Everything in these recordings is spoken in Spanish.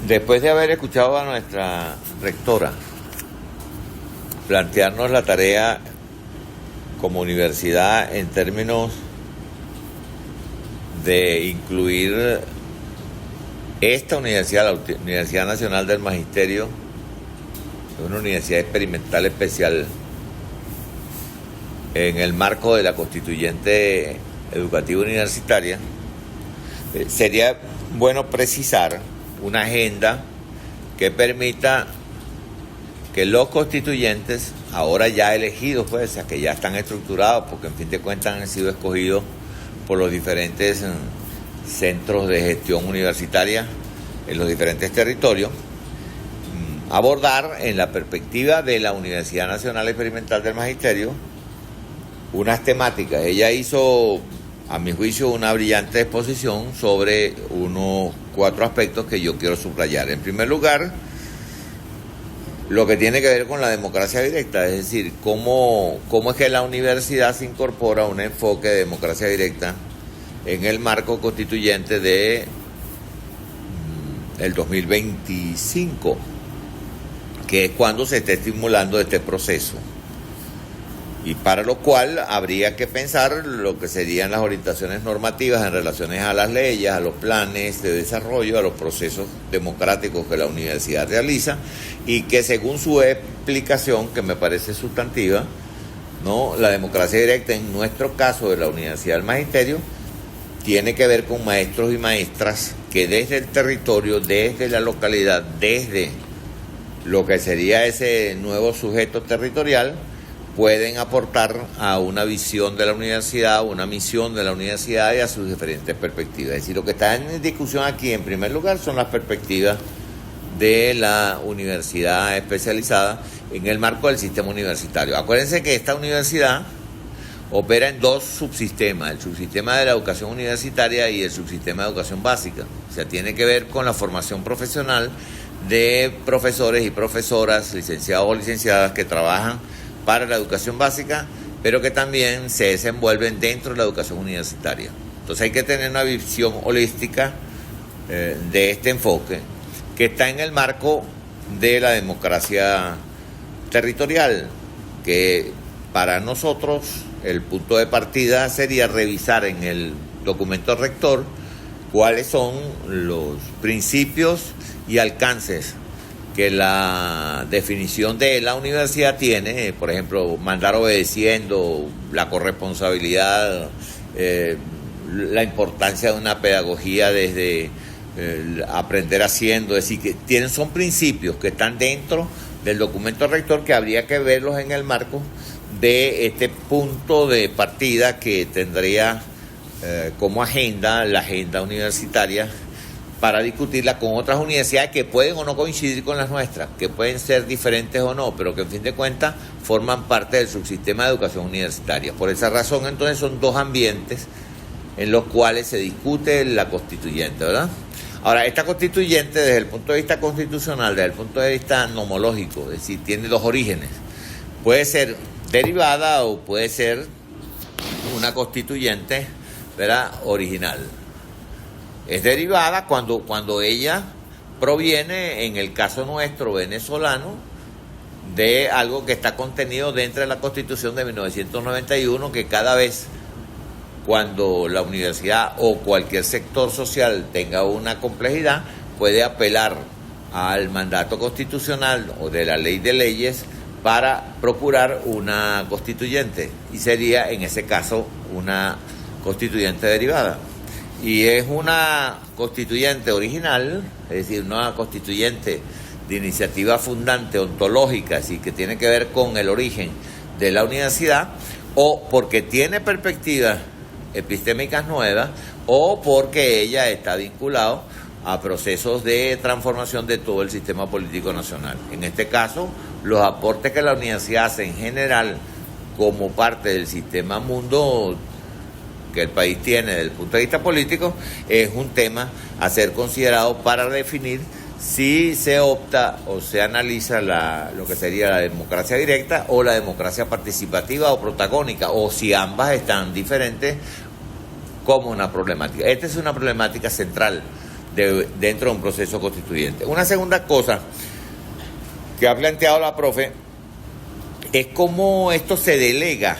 Después de haber escuchado a nuestra rectora plantearnos la tarea como universidad en términos de incluir esta universidad, la Universidad Nacional del Magisterio, una universidad experimental especial en el marco de la Constituyente Educativa Universitaria, sería bueno precisar una agenda que permita que los constituyentes, ahora ya elegidos, pues, o sea, que ya están estructurados, porque en fin de cuentas han sido escogidos por los diferentes centros de gestión universitaria en los diferentes territorios, abordar en la perspectiva de la Universidad Nacional Experimental del Magisterio unas temáticas. Ella hizo, a mi juicio, una brillante exposición sobre unos 4 aspectos que yo quiero subrayar. En primer lugar, lo que tiene que ver con la democracia directa, es decir, cómo es que la universidad se incorpora a un enfoque de democracia directa en el marco constituyente de el 2025, que es cuando se está estimulando este proceso, y para lo cual habría que pensar lo que serían las orientaciones normativas en relaciones a las leyes, a los planes de desarrollo, a los procesos democráticos que la universidad realiza, y que según su explicación, que me parece sustantiva, ¿no?, la democracia directa en nuestro caso de la Universidad del Magisterio tiene que ver con maestros y maestras que desde el territorio, desde la localidad, desde lo que sería ese nuevo sujeto territorial, pueden aportar a una visión de la universidad, una misión de la universidad y a sus diferentes perspectivas. Es decir, lo que está en discusión aquí, en primer lugar, son las perspectivas de la universidad especializada en el marco del sistema universitario. Acuérdense que esta universidad opera en 2 subsistemas, el subsistema de la educación universitaria y el subsistema de educación básica. O sea, tiene que ver con la formación profesional de profesores y profesoras, licenciados o licenciadas que trabajan para la educación básica, pero que también se desenvuelven dentro de la educación universitaria. Entonces hay que tener una visión holística de este enfoque, que está en el marco de la democracia territorial, que para nosotros el punto de partida sería revisar en el documento rector cuáles son los principios y alcances que la definición de la universidad tiene, por ejemplo, mandar obedeciendo, la corresponsabilidad, la importancia de una pedagogía desde aprender haciendo, es decir, que son principios que están dentro del documento rector que habría que verlos en el marco de este punto de partida que tendría como agenda la agenda universitaria para discutirla con otras universidades que pueden o no coincidir con las nuestras, que pueden ser diferentes o no, pero que en fin de cuentas forman parte del subsistema de educación universitaria. Por esa razón, entonces, son 2 ambientes en los cuales se discute la constituyente, ¿verdad? Ahora, esta constituyente, desde el punto de vista constitucional, desde el punto de vista nomológico, es decir, tiene 2 orígenes. Puede ser derivada o puede ser una constituyente, ¿verdad?, original. Es derivada cuando ella proviene, en el caso nuestro venezolano, de algo que está contenido dentro de la Constitución de 1991, que cada vez cuando la universidad o cualquier sector social tenga una complejidad, puede apelar al mandato constitucional o de la ley de leyes para procurar una constituyente, y sería en ese caso una constituyente derivada. Y es una constituyente original, es decir, una constituyente de iniciativa fundante ontológica, así que tiene que ver con el origen de la universidad, o porque tiene perspectivas epistémicas nuevas, o porque ella está vinculada a procesos de transformación de todo el sistema político nacional. En este caso, los aportes que la universidad hace en general como parte del sistema mundo que el país tiene desde el punto de vista político es un tema a ser considerado para definir si se opta o se analiza lo que sería la democracia directa o la democracia participativa o protagónica, o si ambas están diferentes como una problemática. Esta es una problemática central dentro de un proceso constituyente. Una segunda cosa que ha planteado la profe es cómo esto se delega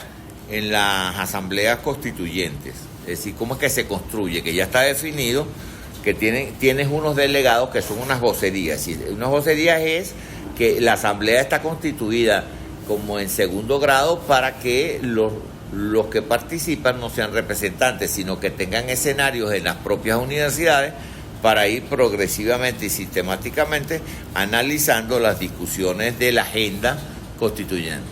en las asambleas constituyentes, es decir, cómo es que se construye, que ya está definido que tienes unos delegados que son unas vocerías. Es decir, unas vocerías es que la asamblea está constituida como en segundo grado para que los que participan no sean representantes, sino que tengan escenarios en las propias universidades para ir progresivamente y sistemáticamente analizando las discusiones de la agenda constituyente,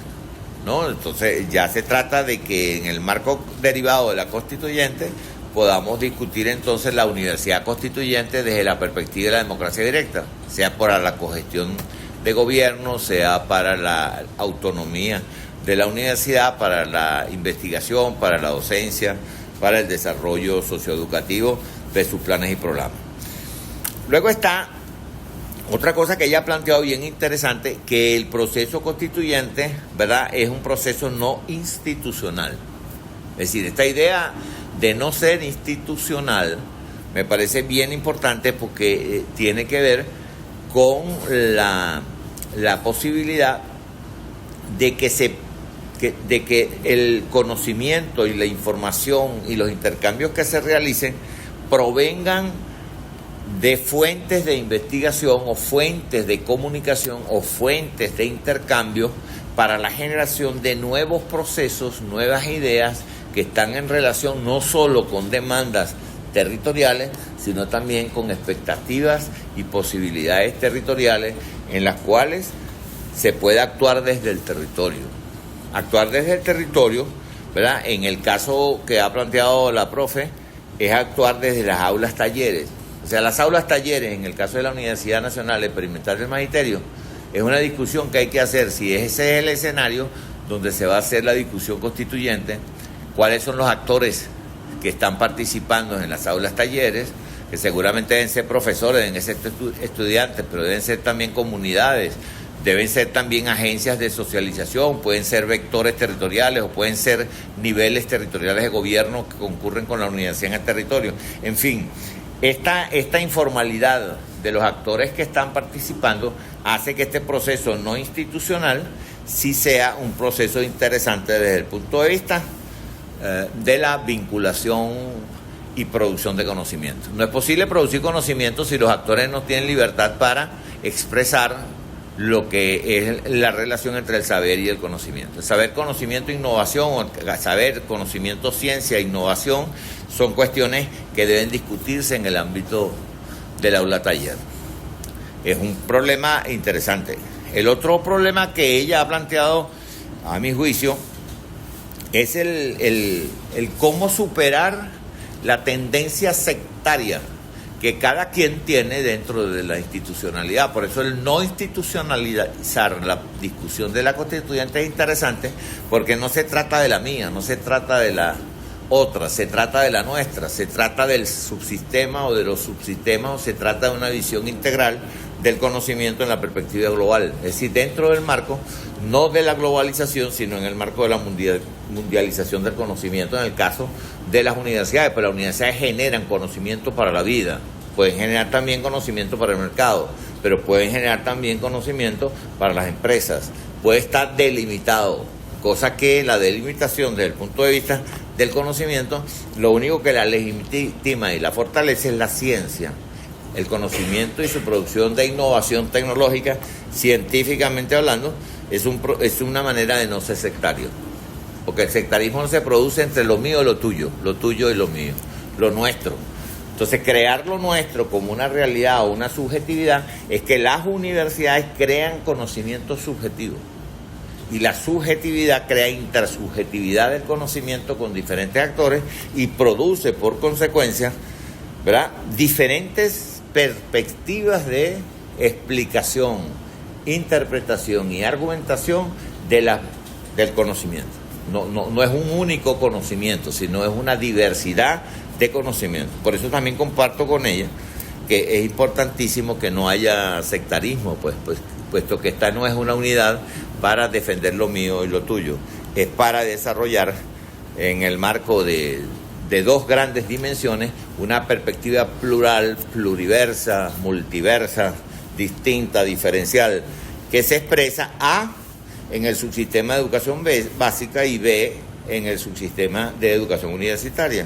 ¿no? Entonces ya se trata de que en el marco derivado de la constituyente podamos discutir entonces la universidad constituyente desde la perspectiva de la democracia directa, sea para la cogestión de gobierno, sea para la autonomía de la universidad, para la investigación, para la docencia, para el desarrollo socioeducativo de sus planes y programas. Luego está otra cosa que ella ha planteado bien interesante, que el proceso constituyente, ¿verdad?, es un proceso no institucional. Es decir, esta idea de no ser institucional me parece bien importante porque tiene que ver con la posibilidad de que el conocimiento y la información y los intercambios que se realicen provengan de fuentes de investigación o fuentes de comunicación o fuentes de intercambio para la generación de nuevos procesos, nuevas ideas que están en relación no solo con demandas territoriales, sino también con expectativas y posibilidades territoriales en las cuales se puede actuar desde el territorio. Actuar desde el territorio, ¿verdad?, en el caso que ha planteado la profe, es actuar desde las aulas talleres. O sea, las aulas talleres, en el caso de la Universidad Nacional Experimental del Magisterio, es una discusión que hay que hacer, si ese es el escenario donde se va a hacer la discusión constituyente, cuáles son los actores que están participando en las aulas talleres, que seguramente deben ser profesores, deben ser estudiantes, pero deben ser también comunidades, deben ser también agencias de socialización, pueden ser vectores territoriales o pueden ser niveles territoriales de gobierno que concurren con la universidad en el territorio. En fin, esta informalidad de los actores que están participando hace que este proceso no institucional sí sea un proceso interesante desde el punto de vista de la vinculación y producción de conocimiento. No es posible producir conocimiento si los actores no tienen libertad para expresar lo que es la relación entre el saber y el conocimiento. El saber, conocimiento, innovación, o saber, conocimiento, ciencia, innovación, son cuestiones que deben discutirse en el ámbito del aula taller. Es un problema interesante. El otro problema que ella ha planteado, a mi juicio, es el cómo superar la tendencia sectaria que cada quien tiene dentro de la institucionalidad. Por eso el no institucionalizar la discusión de la constituyente es interesante, porque no se trata de la mía, no se trata de la otra, se trata de la nuestra, se trata del subsistema o de los subsistemas, o se trata de una visión integral del conocimiento en la perspectiva global. Es decir, dentro del marco, no de la globalización, sino en el marco de la mundialización del conocimiento, en el caso de las universidades. Pero las universidades generan conocimiento para la vida, pueden generar también conocimiento para el mercado, pero pueden generar también conocimiento para las empresas. Puede estar delimitado, cosa que la delimitación desde el punto de vista del conocimiento, lo único que la legitima y la fortalece es la ciencia. El conocimiento y su producción de innovación tecnológica, científicamente hablando, es una manera de no ser sectario. Porque el sectarismo no se produce entre lo mío y lo tuyo y lo mío, lo nuestro. Entonces, crear lo nuestro como una realidad o una subjetividad es que las universidades crean conocimiento subjetivo. Y la subjetividad crea intersubjetividad del conocimiento con diferentes actores y produce, por consecuencia, ¿verdad?, diferentes perspectivas de explicación, interpretación y argumentación del conocimiento. No es un único conocimiento, sino es una diversidad de conocimiento. Por eso también comparto con ella que es importantísimo que no haya sectarismo, puesto que esta no es una unidad para defender lo mío y lo tuyo, es para desarrollar en el marco de de dos grandes dimensiones, una perspectiva plural, pluriversa, multiversa, distinta, diferencial, que se expresa A en el subsistema de educación básica y B en el subsistema de educación universitaria.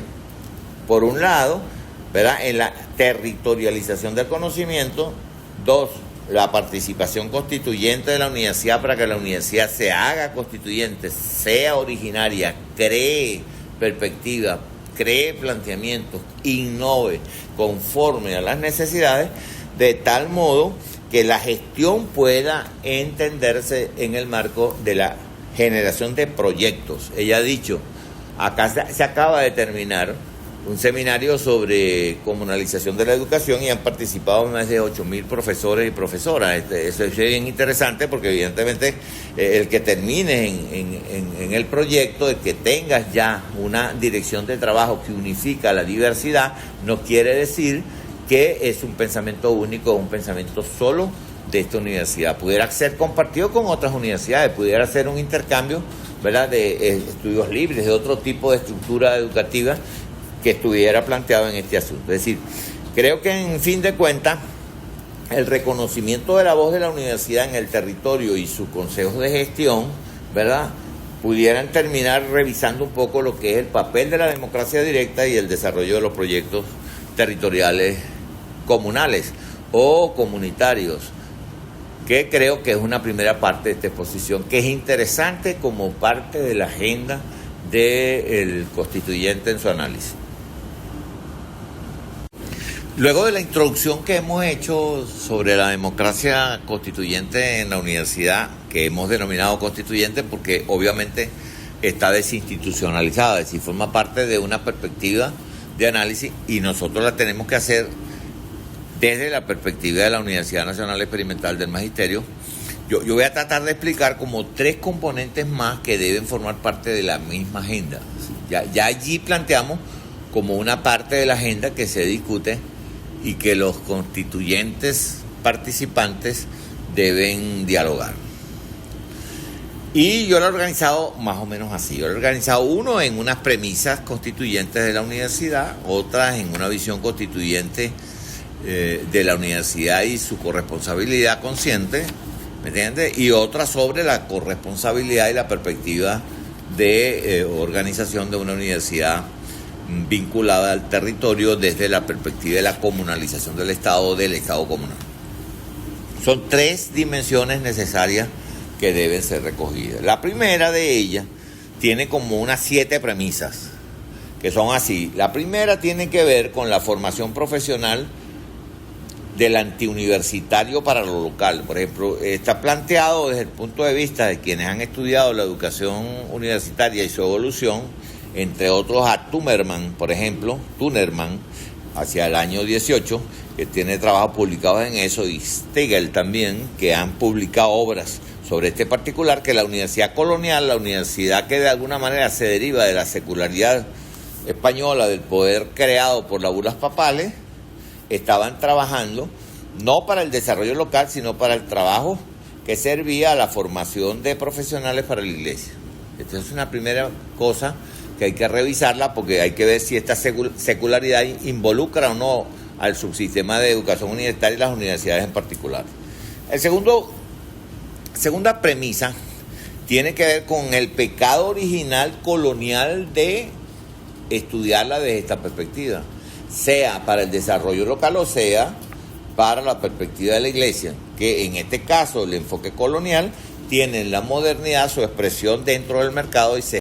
Por un lado, ¿verdad?, en la territorialización del conocimiento. Dos, la participación constituyente de la universidad para que la universidad se haga constituyente, sea originaria, cree perspectiva, cree planteamientos, innove conforme a las necesidades, de tal modo que la gestión pueda entenderse en el marco de la generación de proyectos. Ella ha dicho, acá se acaba de terminar un seminario sobre comunalización de la educación y han participado más de 8.000 profesores y profesoras. Eso es bien interesante porque evidentemente el que termine en el proyecto, el que tengas ya una dirección de trabajo que unifica la diversidad, no quiere decir que es un pensamiento único, un pensamiento solo de esta universidad. Pudiera ser compartido con otras universidades, pudiera ser un intercambio, ¿verdad?, de estudios libres, de otro tipo de estructura educativa que estuviera planteado en este asunto. Es decir, creo que en fin de cuentas, el reconocimiento de la voz de la universidad en el territorio y sus consejos de gestión, ¿verdad?, pudieran terminar revisando un poco lo que es el papel de la democracia directa y el desarrollo de los proyectos territoriales comunales o comunitarios, que creo que es una primera parte de esta exposición, que es interesante como parte de la agenda del constituyente en su análisis. Luego de la introducción que hemos hecho sobre la democracia constituyente en la universidad, que hemos denominado constituyente porque obviamente está desinstitucionalizada, es decir, forma parte de una perspectiva de análisis y nosotros la tenemos que hacer desde la perspectiva de la Universidad Nacional Experimental del Magisterio. Yo voy a tratar de explicar como tres componentes más que deben formar parte de la misma agenda. Ya allí planteamos como una parte de la agenda que se discute y que los constituyentes participantes deben dialogar. Y yo lo he organizado más o menos así. Yo lo he organizado uno en unas premisas constituyentes de la universidad, otras en una visión constituyente de la universidad y su corresponsabilidad consciente, ¿me entiendes? Y otra sobre la corresponsabilidad y la perspectiva de organización de una universidad vinculada al territorio desde la perspectiva de la comunalización del Estado comunal. Son tres dimensiones necesarias que deben ser recogidas. La primera de ellas tiene como unas 7 premisas, que son así. La primera tiene que ver con la formación profesional del antiuniversitario para lo local. Por ejemplo, está planteado desde el punto de vista de quienes han estudiado la educación universitaria y su evolución, entre otros a Tunerman, por ejemplo, hacia el año 18, que tiene trabajos publicados en eso, y Stegel también, que han publicado obras sobre este particular, que la universidad colonial, la universidad que de alguna manera se deriva de la secularidad española, del poder creado por las bulas papales, estaban trabajando no para el desarrollo local, sino para el trabajo que servía a la formación de profesionales para la iglesia. Esta es una primera cosa que hay que revisarla, porque hay que ver si esta secularidad involucra o no al subsistema de educación universitaria y las universidades en particular. Segunda premisa tiene que ver con el pecado original colonial de estudiarla desde esta perspectiva, sea para el desarrollo local o sea para la perspectiva de la iglesia, que en este caso el enfoque colonial tiene en la modernidad su expresión dentro del mercado y se